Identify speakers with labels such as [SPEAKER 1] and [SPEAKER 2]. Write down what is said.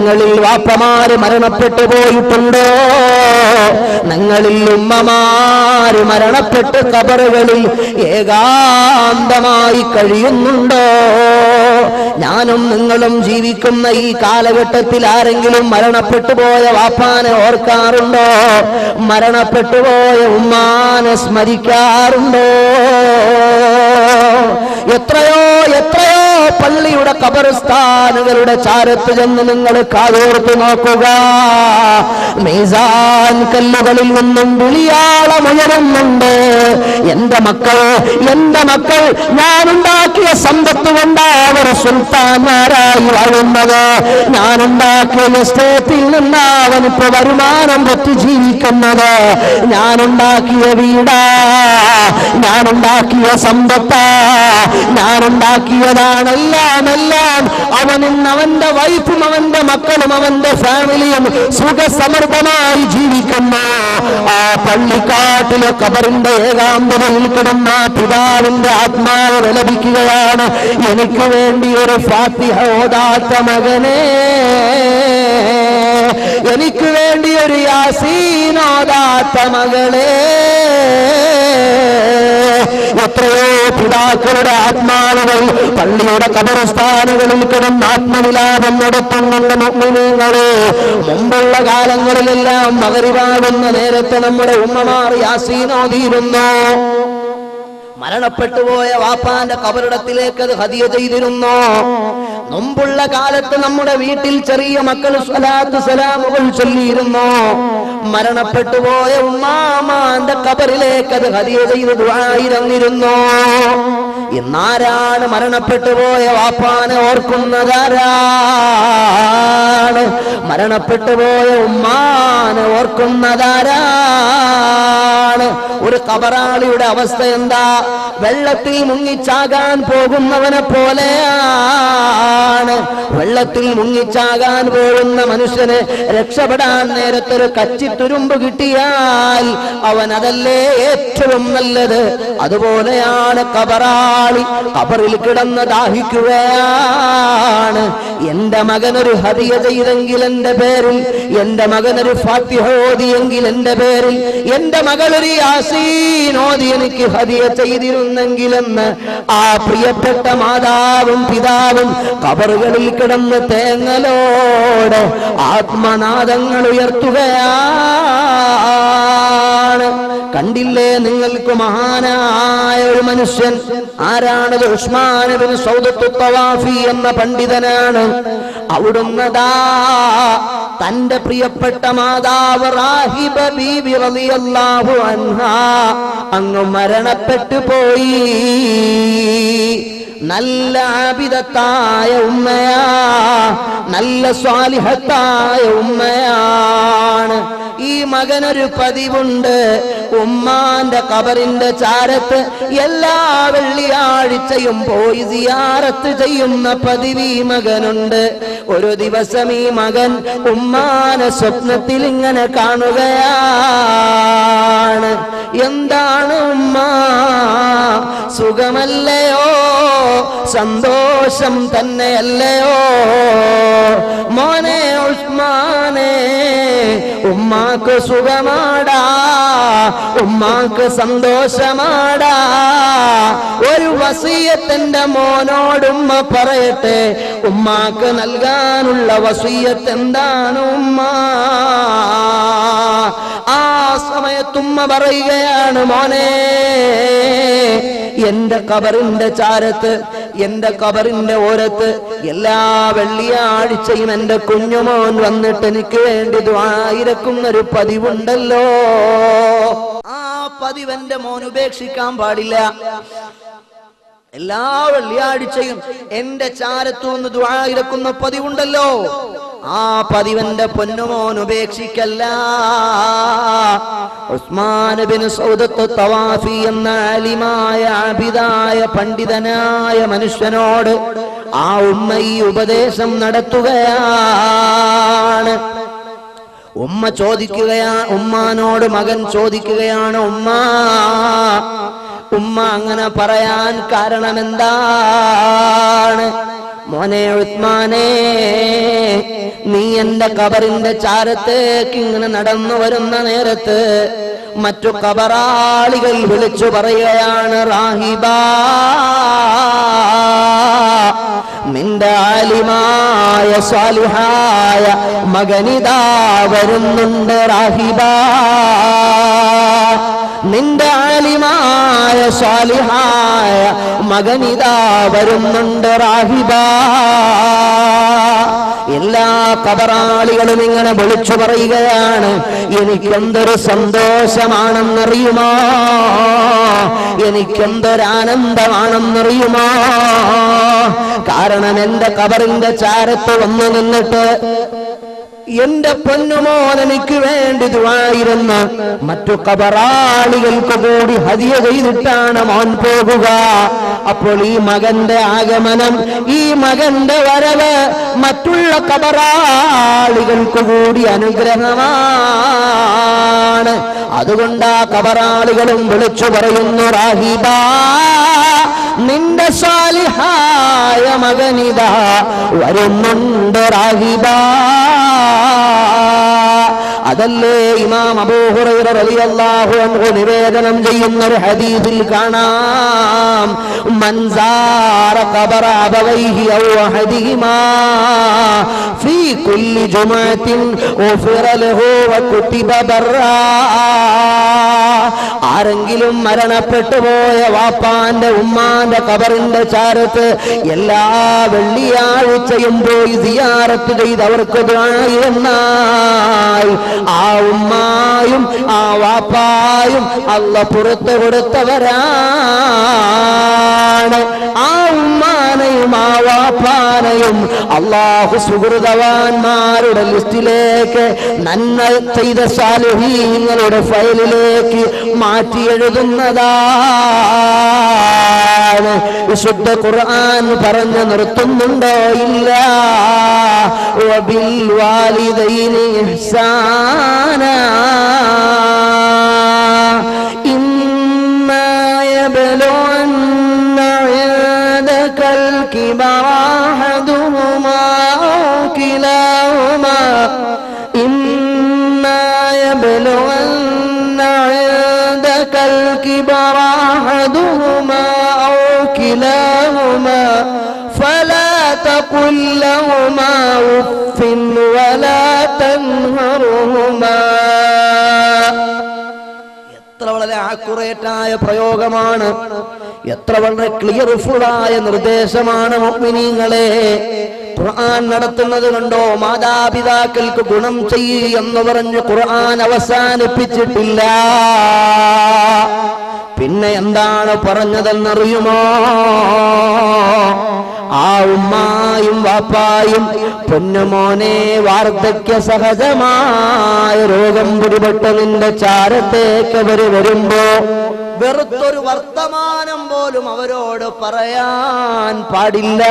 [SPEAKER 1] നിങ്ങളിൽ വാപ്പമാര് മരണപ്പെട്ടു പോയിട്ടുണ്ടോ? നിങ്ങളിൽ ഉമ്മമാര് മരണപ്പെട്ട് ഖബറുകളിൽ ഏകാന്തമായി കഴിയുന്നുണ്ടോ? ഞാനും നിങ്ങളും ജീവിക്കുന്ന ഈ കാലഘട്ടത്തിൽ ആരെങ്കിലും മരണപ്പെട്ടു പോയ വാപ്പാനെ ഓർക്കാറുണ്ടോ? മരണപ്പെട്ടു പോയ ഉമ്മാനെ സ്മരിക്കാറുണ്ടോ? എത്രയോ എത്രയോ പള്ളിയുടെ ഖബർസ്ഥാനുകളുടെ ചാരത്ത് ചെന്ന് നിങ്ങൾ കാതോർത്ത് നോക്കുക. മീസാൻ കല്ലുകളിൽ നിന്നും വിളിയാളമുയരുന്നുണ്ട്. എന്റെ മക്കൾ, എന്റെ മക്കൾ, ഞാനുണ്ടാക്കിയ സമ്പത്ത് കൊണ്ടാണ് അവർ സുൽത്താന്മാരായി വാഴുന്നത്. ഞാനുണ്ടാക്കിയ എസ്റ്റേറ്റിൽ നിന്ന് അവനിപ്പോ വരുമാനം പറ്റി ജീവിക്കുന്നത്. ഞാനുണ്ടാക്കിയ വീടാ, ഞാനുണ്ടാക്കിയ സമ്പത്താ, ഞാനുണ്ടാക്കിയതാണ് എല്ലാം. അവനും അവന്റെ വൈഫും അവന്റെ മക്കളും അവന്റെ ഫാമിലിയും സുഖസമൃദ്ധമായി ജീവിക്കുന്ന ആ പള്ളിക്കാട്ടിലെ ഖബറിന്റെ ഏകാന്തതയിൽ കിടന്ന പിതാവിന്റെ ആത്മാവ് വിലപിക്കുകയാണ്, എനിക്ക് വേണ്ടി ഒരു ഫാത്തിഹ ഓതാത്ത മകനെ, എനിക്ക് വേണ്ടി ഒരു യാസീൻ ഓതാത്ത മകളെ. എത്രയോ പിതാക്കളുടെ ആത്മാവുകൾ പള്ളിയുടെ ഖബർസ്ഥാനുകളിൽ കിടന്ന് ആത്മവിലാപം നടത്തുന്നുണ്ട്. മുഅ്മിനീങ്ങളെ, മുമ്പുള്ള കാലങ്ങളിലെല്ലാം മഗ്‌രിബാകുന്ന നേരത്തെ നമ്മുടെ ഉമ്മമാർ യാസീൻ ഓതിയിരുന്നു. മരണപ്പെട്ടുപോയ വാപ്പാന്റെ ഖബറിടത്തിലേക്ക് അത് ഹദിയ ചെയ്തിരുന്നു. മുമ്പുള്ള കാലത്ത് നമ്മുടെ വീട്ടിൽ ചെറിയ മക്കൾ സ്വലാത്ത് സലാമുകൾ ചൊല്ലിയിരുന്നു. മരണപ്പെട്ടുപോയ ഉമ്മാമാന്റെ ഖബറിലേക്ക് അത് ഹദിയ ചെയ്ത് ദുആയിരന്നിരുന്നു. ഇന്നാരാണ് മരണപ്പെട്ടുപോയ വാപ്പാനെ ഓർക്കുന്നതാരാണ്? മരണപ്പെട്ടുപോയ ഉമ്മാനെ ഓർക്കുന്നതാരാണ്? ഒരു ഖബറാളിയുടെ അവസ്ഥ എന്താ? വെള്ളത്തിൽ മുങ്ങിച്ചാകാൻ പോകുന്നവനെ പോലെയാണ്. വെള്ളത്തിൽ മുങ്ങിച്ചാകാൻ പോകുന്ന മനുഷ്യന് രക്ഷപ്പെടാൻ നേരത്തൊരു കച്ചിത്തുരുമ്പ് കിട്ടിയാൽ അവൻ അതല്ലേ ഏറ്റവും നല്ലത്. അതുപോലെയാണ് ഖബറാളി. ഖബറിൽ കിടന്ന് ദാഹിക്കുകയാണ്. എന്റെ മകനൊരു ഹദിയ ചെയ്തെങ്കിൽ എന്റെ പേരിൽ, എന്റെ മകനൊരു ഫാത്തിഹ ഓതിയെങ്കിൽ എന്റെ പേരിൽ, എന്റെ മകളൊരു യാസീൻ ഓതി എനിക്ക് ഹദിയ ചെയ്തിരുന്നെങ്കിലെന്ന് ആ പ്രിയപ്പെട്ട മാതാവും പിതാവും ഖബറുകളിൽ കിടന്ന് തേങ്ങലോട് ആത്മനാദങ്ങൾ ഉയർത്തുകയാണ്. കണ്ടില്ലേ നിങ്ങൾക്ക് മഹാനായ ഒരു മനുഷ്യൻ? ആരാണത്? ഉസ്മാൻ ഇബ്നു സൗദത്ത് തവാഫി എന്ന പണ്ഡിതനാണ്. അവിടുന്നതാ തന്റെ പ്രിയപ്പെട്ട മാതാവ് റാഹിബ ബീബി റളിയല്ലാഹു അൻഹാ അങ്ങ് മരണപ്പെട്ടു പോയി. നല്ല ആബിദത്തായ ഉമ്മയാ, നല്ല സ്വാലിഹത്തായ ഉമ്മയാണ്. ഈ മകനൊരു പതിവുണ്ട്, ഉമ്മാന്റെ ഖബറിന്റെ ചാരത്ത് എല്ലാ വെള്ളിയാഴ്ചയും പോയി സിയാറത്ത് ചെയ്യുന്ന പതിവ് ഈ മകനുണ്ട്. ഒരു ദിവസം ഈ മകൻ ഉമ്മാനെ സ്വപ്നത്തിൽ ഇങ്ങനെ കാണുകയാണ്. എന്താണ് ഉമ്മ, സുഖമല്ലയോ? സന്തോഷം തന്നെയല്ലയോ? മോനെ ഉസ്മാനെ, ഉമ്മാക്ക് സുഖമാടാ, ഉമ്മാക്ക് സന്തോഷമാടാ. ഒരു വസിയത്തിന്റെ മോനോടുമ്മ പറയട്ടെ, ഉമ്മാക്ക് നൽകാനുള്ള വസിയത്ത് എന്താണ് ഉമ്മ? ആ സമയത്തുമ്മ പറയുകയാണ്, മോനെ, എന്റെ ഖബറിന്റെ ചാരത്ത്, എന്റെ ഖബറിന്റെ ഓരത്ത് എല്ലാ വെള്ളിയാഴ്ചയും എന്റെ കുഞ്ഞുമോൻ വന്നിട്ട് എനിക്ക് വേണ്ടി ദുആയിരക്കുന്നൊരു പതിവുണ്ടല്ലോ. ആ പതിവ് എന്റെ മോൻ ഉപേക്ഷിക്കാൻ പാടില്ല. എല്ലാ വെള്ളിയാഴ്ചയും എന്റെ ചാരത്തുനിന്ന് ദുആയിരക്കുന്ന പതിവുണ്ടല്ലോ. ആ പതിവന്റെ പൊന്നുമോൻ ഉപേക്ഷിക്കല്ല. ഉസ്മാൻ ഇബ്നു സൗദത്ത് തവാഫി എന്ന ആലിമായ ആബിദായ പണ്ഡിതനായ മനുഷ്യനോട് ആ ഉമ്മ ഈ ഉപദേശം നടത്തുകയാണ്. ഉമ്മ ചോദിക്കുകയാണ്, ഉമ്മാനോട് മകൻ ചോദിക്കുകയാണ്, ഉമ്മ അങ്ങനെ പറയാൻ കാരണം എന്താണ്? മോനെ ഉസ്മാനേ, നീ എന്റെ ഖബറിന്റെ ചാരത്തേക്ക് ഇങ്ങനെ നടന്നു വരുന്ന നേരത്ത് മറ്റു ഖബറാളികൾ വിളിച്ചു പറയുകയാണ്, റാഹിബാ, നിന്റെ ആലിമായ സ്വാലിഹായ മകനിതാ വരുന്നുണ്ട്. റാഹിബാ, നിന്റെ ആലിമായ സ്വാലിഹായ മകനിതാ വരുന്നുണ്ട്. റാഹിബാ. എല്ലാ ഖബറാളികളും ഇങ്ങനെ വിളിച്ചു പറയുകയാണ്, എനിക്കെന്തൊരു സന്തോഷമാണെന്നറിയുമോ, എനിക്കെന്തൊരാനന്ദമാണെന്നറിയുമോ. കാരണം എന്റെ ഖബറിന്റെ ചാരത്ത് വന്നു നിന്നിട്ട് എന്റെ പൊന്നുമോൻ എനിക്ക് വേണ്ടി ദുആയിരുന്ന മറ്റു ഖബറാളികൾക്ക് കൂടി ഹദിയ ചെയ്തിട്ടാണ് മോൻ പോകുക. അപ്പോൾ ഈ മകന്റെ ആഗമനം, ഈ മകന്റെ വരവ് മറ്റുള്ള ഖബറാളികൾക്ക് കൂടി അനുഗ്രഹമാണ്. അതുകൊണ്ട് ആ ഖബറാളികളും വിളിച്ചു പറയുന്നു, റാഹിബാ, നിന്റെ സാലിഹായ മകനിതാ വരുന്നുണ്ട്. റാഹിബാ. അതല്ലേ ഇമാം അബൂ ഹുറൈറ റളിയല്ലാഹു അൻഹു നിവേദനം ചെയ്യുന്ന ഒരു ഹദീസിൽ കാണാം, മൻ സാറ ഖബറ അബവൈഹി ഔ അഹദിഹിമാ ഫീ കുല്ലി ജുമഅത്തിൻ ഗുഫിറ ലഹു വകുതിബ ബർറാ. ആരെങ്കിലും മരണപ്പെട്ടു പോയ വാപ്പാന്റെ ഉമ്മാന്റെ ഖബറിന്റെ ചാരത്ത് എല്ലാ വെള്ളിയാഴ്ചയും പോയി സിയാറത്ത് ചെയ്ത് അവർക്ക് ദുആ ആ ഉമ്മായും ആ വാപ്പായും അല്ലാഹ് പുറത്തു കൊടുത്തവരാണ്. ആ ഉമ്മാനെയും ആ വാപ്പാനെയും അല്ലാഹു സുഹൃതവാന്മാരുടെ ലിസ്റ്റിലേക്ക്, നന്മ ചെയ്ത സാലിഹീങ്ങളുടെ ഫയലിലേക്ക് മാറ്റി എഴുതുന്നതാണ്. വിശുദ്ധ ഖുർആൻ പറഞ്ഞു നിർത്തുന്നുണ്ടോ? ഇല്ല. വബിൽ വാലിദൈനി ഇഹ്സാനാ ഇമ്മാ യബ്ലുഗന്ന ഇൻദകൽ കിബറ അഹദുഹുമാ കിലാഹുമാ ഇമ്മാ യബ്ലുഗന്ന ഇൻദകൽ കിബറ അഹദുഹുമാ ഔ കിലാഹുമാ فلا تقل لهما أف ولا تنهرهما. എത്ര വളരെ ആക്യുറേറ്റായ പ്രയോഗമാണ്, എത്ര വളരെ ക്ലിയർഫുള്ളായ നിർദ്ദേശമാണ് മുഅ്മിനീങ്ങളെ. ഖുർആൻ നടത്തുന്നത് കണ്ടോ? മാതാപിതാക്കൾക്ക് ഗുണം ചെയ്യ് എന്ന് പറഞ്ഞ് ഖുർആൻ അവസാനിപ്പിച്ചിട്ടില്ല. പിന്നെ എന്താണ് പറഞ്ഞതെന്നറിയുമോ? ആ ഉമ്മായും വാപ്പായും പൊന്നുമോനെ, വാർദ്ധക്യ സഹജമായ രോഗം പിടിപെട്ട് നിന്റെ ചാരത്തേക്ക് അവര് വരുമ്പോ വെറുത്തൊരു വർത്തമാനം പോലും അവരോട് പറയാൻ പാടില്ല.